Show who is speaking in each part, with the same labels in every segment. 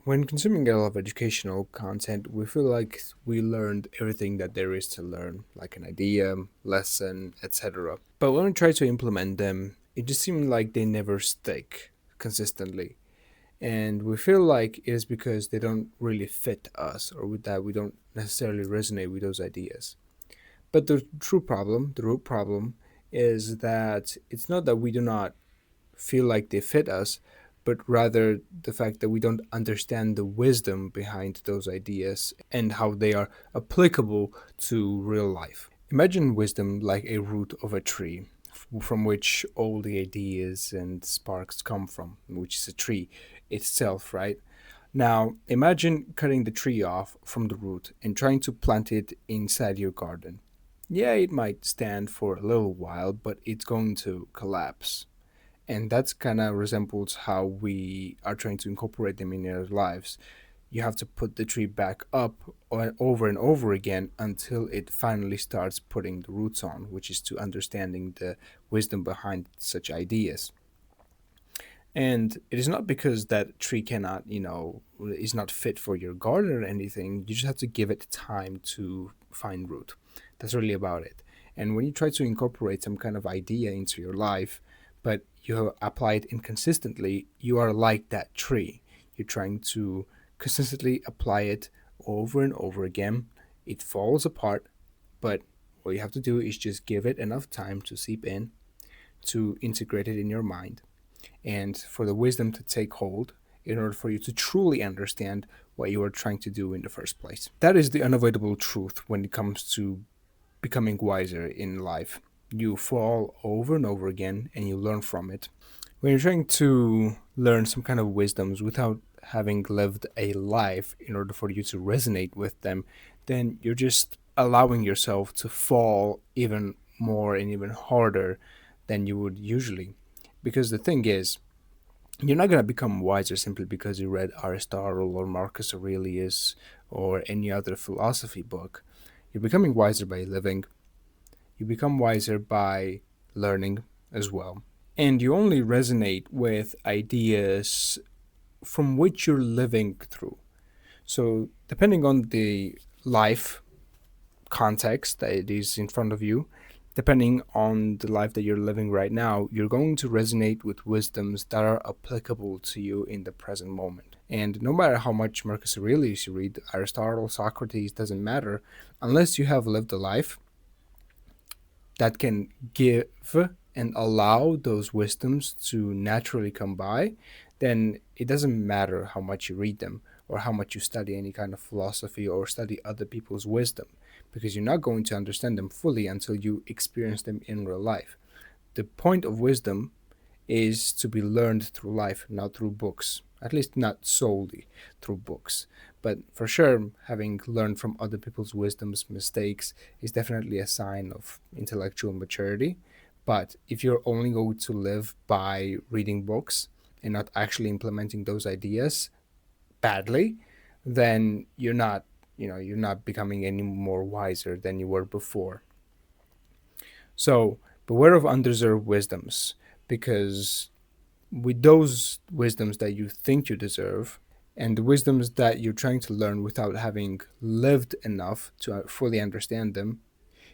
Speaker 1: When consuming a lot of educational content, we feel like we learned everything that there is to learn, like an idea, lesson, etc. But when we try to implement them, it just seems like they never stick consistently. And we feel like it is because they don't really fit us, or with that we don't necessarily resonate with those ideas. But the root problem, is that it's not that we do not feel like they fit us, but rather the fact that we don't understand the wisdom behind those ideas and how they are applicable to real life. Imagine wisdom like a root of a tree from which all the ideas and sparks come from, which is a tree itself, right? Now, imagine cutting the tree off from the root and trying to plant it inside your garden. Yeah, it might stand for a little while, but it's going to collapse. And that's kind of resembles how we are trying to incorporate them in our lives. You have to put the tree back up over and over again until it finally starts putting the roots on, which is to understanding the wisdom behind such ideas. And it is not because that tree cannot, is not fit for your garden or anything. You just have to give it time to find root. That's really about it. And when you try to incorporate some kind of idea into your life, but you apply it inconsistently, you are like that tree. You're trying to consistently apply it over and over again. It falls apart, but what you have to do is just give it enough time to seep in, to integrate it in your mind, and for the wisdom to take hold in order for you to truly understand what you are trying to do in the first place. That is the unavoidable truth when it comes to becoming wiser in life. You fall over and over again and you learn from it. When you're trying to learn some kind of wisdoms without having lived a life in order for you to resonate with them, then you're just allowing yourself to fall even more and even harder than you would usually. Because the thing is, you're not going to become wiser simply because you read Aristotle or Marcus Aurelius or any other philosophy book. You're becoming wiser by living. You become wiser by learning as well. And you only resonate with ideas from which you're living through. So, depending on the life context that it is in front of you, depending on the life that you're living right now, you're going to resonate with wisdoms that are applicable to you in the present moment. And no matter how much Marcus Aurelius you read, Aristotle, Socrates, doesn't matter, unless you have lived a life that can give and allow those wisdoms to naturally come by, then it doesn't matter how much you read them or how much you study any kind of philosophy or study other people's wisdom, because you're not going to understand them fully until you experience them in real life. The point of wisdom is to be learned through life, not through books. At least not solely through books. But for sure, having learned from other people's wisdoms, mistakes, is definitely a sign of intellectual maturity. But if you're only going to live by reading books and not actually implementing those ideas badly, then you're not becoming any more wiser than you were before. So beware of undeserved wisdoms, because with those wisdoms that you think you deserve and the wisdoms that you're trying to learn without having lived enough to fully understand them,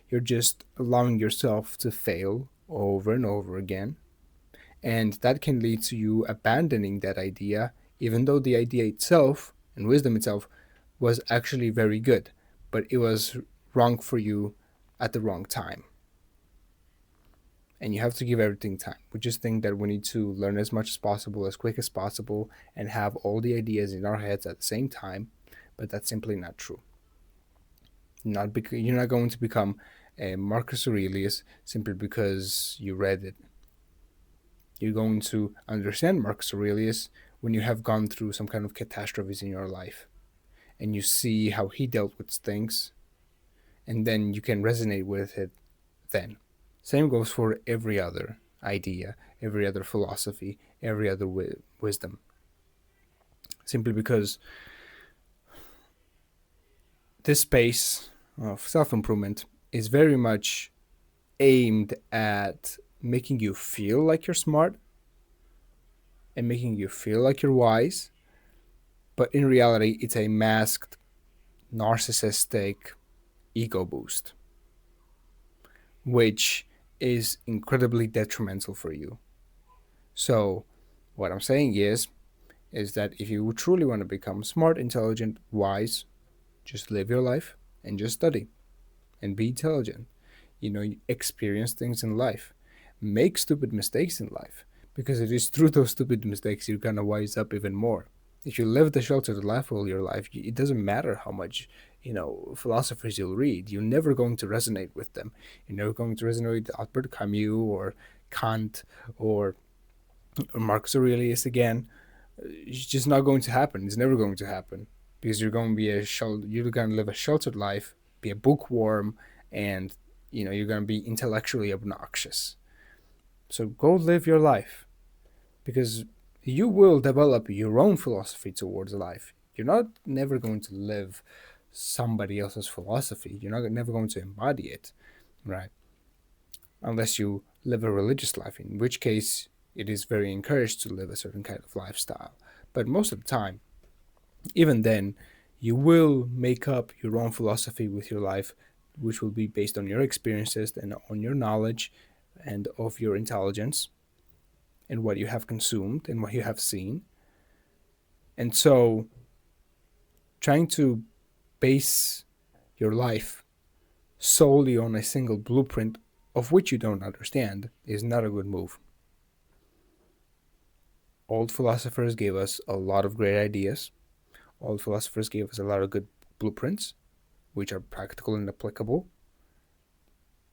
Speaker 1: you're just allowing yourself to fail over and over again. And that can lead to you abandoning that idea, even though the idea itself and wisdom itself was actually very good, but it was wrong for you at the wrong time. And you have to give everything time. We just think that we need to learn as much as possible, as quick as possible, and have all the ideas in our heads at the same time, but that's simply not true. You're not going to become a Marcus Aurelius simply because you read it. You're going to understand Marcus Aurelius when you have gone through some kind of catastrophes in your life and you see how he dealt with things, and then you can resonate with it then. Same goes for every other idea, every other philosophy, every other wisdom. Simply because this space of self improvement is very much aimed at making you feel like you're smart and making you feel like you're wise, but in reality, it's a masked, narcissistic ego boost, which is incredibly detrimental for you. So, what I'm saying is that if you truly want to become smart, intelligent, wise, just live your life and just study and be intelligent. Experience things in life, make stupid mistakes in life, because it is through those stupid mistakes you're gonna wise up even more. If you live the sheltered life all your life, it doesn't matter how much philosophers you'll read. You're never going to resonate with them. You're never going to resonate with Albert Camus or Kant or Marcus Aurelius again. It's just not going to happen. It's never going to happen, because you're going to be you're going to live a sheltered life, be a bookworm, and you're going to be intellectually obnoxious. So go live your life, because you will develop your own philosophy towards life. You're not never going to live somebody else's philosophy. You're not never going to embody it, right? Unless you live a religious life, in which case it is very encouraged to live a certain kind of lifestyle. But most of the time, even then, you will make up your own philosophy with your life, which will be based on your experiences and on your knowledge and of your intelligence and what you have consumed and what you have seen. And so, trying to base your life solely on a single blueprint of which you don't understand is not a good move. Old philosophers gave us a lot of great ideas. Old philosophers gave us a lot of good blueprints, which are practical and applicable.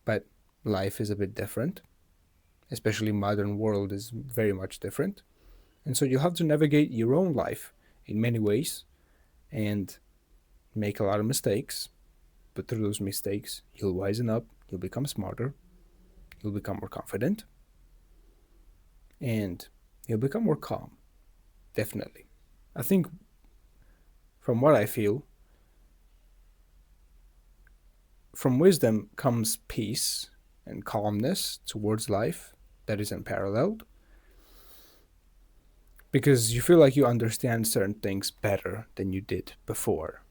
Speaker 1: But life is a bit different. Especially modern world is very much different. And so you have to navigate your own life in many ways and make a lot of mistakes. But through those mistakes, you'll wisen up, you'll become smarter, you'll become more confident, and you'll become more calm. Definitely. I think, from what I feel, from wisdom comes peace and calmness towards life that is unparalleled, because you feel like you understand certain things better than you did before.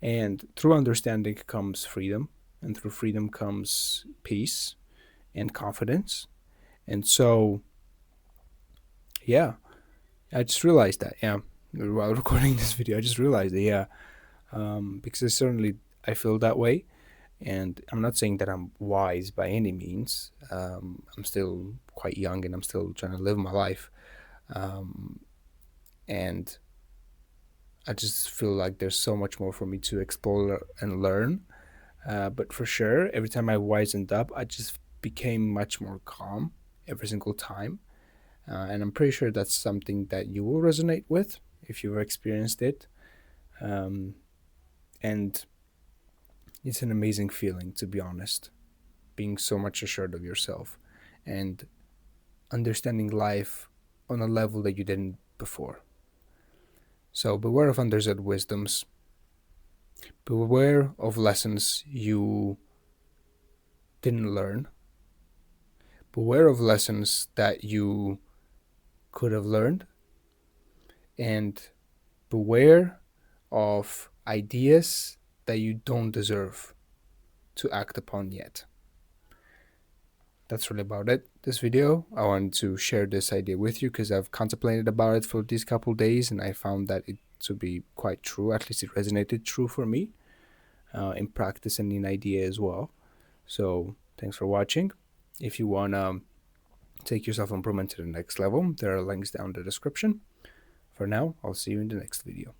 Speaker 1: And through understanding comes freedom, and through freedom comes peace and confidence. And so, yeah, I just realized that, while recording this video, I just realized that, because I feel that way. And I'm not saying that I'm wise by any means. I'm still quite young and I'm still trying to live my life. And I just feel like there's so much more for me to explore and learn. But for sure, every time I wisened up, I just became much more calm every single time. And I'm pretty sure that's something that you will resonate with if you've experienced it. And it's an amazing feeling, to be honest, being so much assured of yourself and understanding life on a level that you didn't before. So beware of undeserved wisdoms. Beware of lessons you didn't learn. Beware of lessons that you could have learned. And beware of ideas that you don't deserve to act upon yet. That's really about it. This video, I wanted to share this idea with you because I've contemplated about it for these couple days and I found that it to be quite true. At least it resonated true for me in practice and in idea as well. So thanks for watching. If you want to take your self-improvement to the next level, there are links down in the description. For now, I'll see you in the next video.